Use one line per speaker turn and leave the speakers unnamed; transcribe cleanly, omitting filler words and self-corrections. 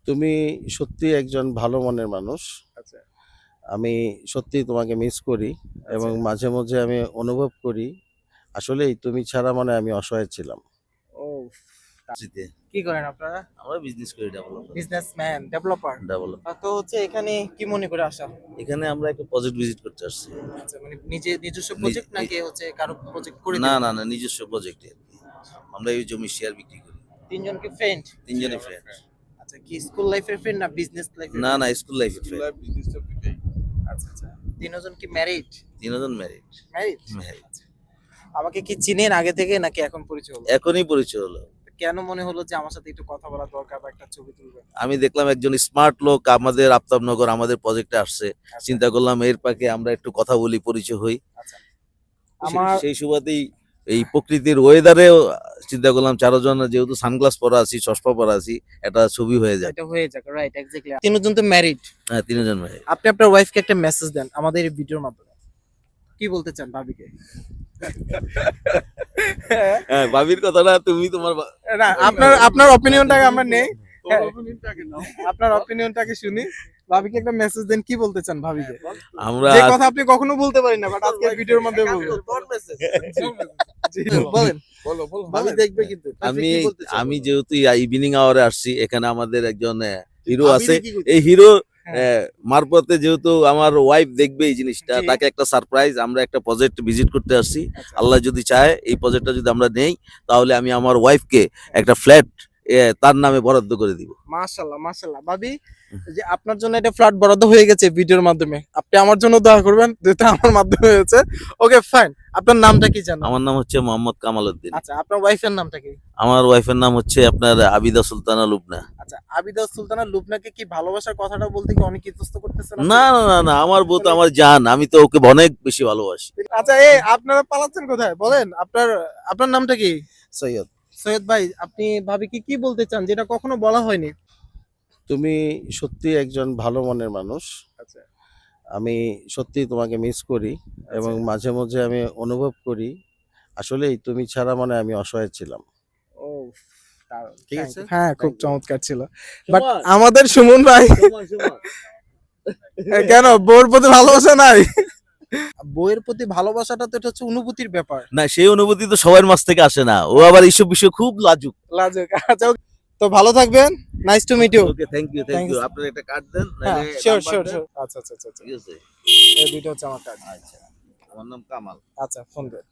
তুমি সত্যি একজন ভালো মনের মানুষ।
আচ্ছা,
আমি সত্যিই তোমাকে মিস করি এবং
আচ্ছা।
মাঝে, মাঝে আমি অনুভব করি আসলেই তুমি ছাড়া মানে আমি অসহায় ছিলাম।
ওফ!
সিতে
কি করেন আপনারা?
আমরা বিজনেস করি ডেভেলপার।
Businessman, developer?
ডেভেলপ
তো হচ্ছে এখানে কি মনে করে আসা?
এখানে আমরা একটা প্রজেক্ট ভিজিট করতে আসছি।
আচ্ছা, মানে নিজস্ব
নিজ-
প্রজেক্ট
নি-
নাকি হচ্ছে কারো প্রজেক্ট করে
না
দিবেন?
না না নিজস্ব প্রজেক্টে আমরা এই জমি শেয়ার বিক্রি করি।
তিনজন কি ফ্রেন্ড?
তিনজনই ফ্রেন্ড।
আচ্ছা, কি স্কুল লাইফের ফ্রেন্ড না বিজনেস লাইফের?
না না স্কুল লাইফের ফ্রেন্ড।
আচ্ছা, আচ্ছা। তিনজন কি ম্যারিড?
তিনজন ম্যারিড।
ম্যারিড?
ম্যারিড।
আমাকে কি চিনেন আগে থেকে নাকি এখন পরিচয় হলো?
এখনই পরিচয় হলো।
কেন মনে হলো যে আমার সাথে একটু কথা বলা দরকার বা একটা ছবি তুলবেন?
আমি দেখলাম একজন স্মার্ট লোক আমাদের আফতাবনগর আমাদের প্রজেক্টে আসছে।
আচ্ছা,
চিন্তা করলাম এর পাকে আমরা একটু কথা বলি, পরিচয় হই।
আচ্ছা।
আমার
আমার
সেই সুবাদেই এই প্রকৃতির ওয়েদারেও চিন্তা করলাম চারজন যেহেতু সানগ্লাস পরা আছি, চশমা পরা আছি, একটা ছবি হয়ে যায়।
এটা হয়ে যাক, রাইট, এক্স্যাক্টলি। তিনজন তো ম্যারিড।
হ্যাঁ তিনজন ম্যারিড।
আপনি আপনার ওয়াইফকে একটা মেসেজ দেন আমাদের এই ভিডিওর মাধ্যমে। কি বলতে চান ভাবিকে?
হ্যাঁ ভাবির কথাটা তুমি তোমার
না, আপনার অপিনিয়নটাকে আমরা নেই। আপনার অপিনিয়নটাকে শুনি। ভাবিকে একটা মেসেজ দেন, কি বলতে চান ভাবিকে?
আমরা
যে কথা আপনি কখনো বলতে পারেন না, বাট আজকে ভিডিওর মাধ্যমে বলবেন। জি, বলেন। ভাবি দেখবে কিন্তু।
আমি
কি বলতে চান?
আমি যেহেতু ইভিনিং আওয়ারে আসছি, এখানে আমাদের একজন হিরো
ভাবি
আছে।
কি করছে?
এই হিরো
হ্যাঁ।
মারফতে যেহেতু আমার ওয়াইফ দেখবে এই জিনিসটা,
জি।
তাকে একটা সারপ্রাইজ, আমরা একটা প্রজেক্ট ভিজিট করতে আসছি।
আচ্ছা।
আল্লাহ যদি চায় এই প্রজেক্টটা যদি আমরা নেই, তাহলে আমি আমার ওয়াইফকে একটা ফ্ল্যাট তার নামে বরাদ্দ করে দিব।
মাশাআল্লাহ, মাশাআল্লাহ। ভাবি, যে আপনার জন্য একটা ফ্ল্যাট বরাদ্দ হয়ে গেছে ভিডিওর মাধ্যমে। আপনি আমার জন্য দোয়া করবেন, যেটা আমার মাধ্যমে হয়েছে। ওকে, ফাইন। আপনার নামটা কি জানেন?
আমার নাম হচ্ছে মোহাম্মদ কামাল উদ্দিন।
আচ্ছা, আপনার ওয়াইফের নামটা কি?
আমার ওয়াইফের নাম হচ্ছে আপনার আবিদা সুলতানা লুবনা।
আচ্ছা, আবিদা সুলতানা লুবনাকে কি ভালোবাসার কথাটা বলতে কি অনেক ইতস্ত করতেছেন আপনি?
না না না না আমার বউ তো আমার জান, আমি তো ওকে অনেক বেশি ভালোবাসি।
আচ্ছা, আপনারা পালাচ্ছেন কোথায় বলেন? আপনার নামটা কি?
সৈয়দ,
সৈয়দ ভাই, আপনি ভাবিকে কি বলতে চান যেটা কখনো বলা হয়নি?
তুমি সত্যি একজন ভালো মনের মানুষ।
আচ্ছা,
আমি সত্যিই তোমাকে মিস করি এবং মাঝে, মাঝে আমি অনুভব করি আসলেই তুমি ছাড়া মানে আমি অসহায় ছিলাম।
ও, দারুণ।
ঠিক
Thank
আছে?
you. হ্যাঁ, খুব
Thank you.
চমৎকার ছিল। বাট আমাদের সুমন ভাই কেন বউর প্রতি ভালোবাসা নাই? বউয়ের প্রতি ভালোবাসাটা তো এটা হচ্ছে অনুভূতির ব্যাপার।
না সেই অনুভূতি তো সবার মাঝ থেকে আসে না, ও আবার এইসব বিষয় খুব লাজুক।
লাজুক। আচ্ছা, তো ভালো থাকবেন। Nice to meet you.
Okay thank you
Thank you.
আপনার একটা কার্ড দেন
হ্যাঁ,
নাহলে
শিওর,
নাম্বার
শিওর,
দেন।
শিওর। আচ্ছা, আচ্ছা, আচ্ছা, আচ্ছা।
ঠিক আছে
এই দুইটা হচ্ছে আমার কাজ।
আচ্ছা আমার নাম কামাল।
আচ্ছা, ফোন দেন।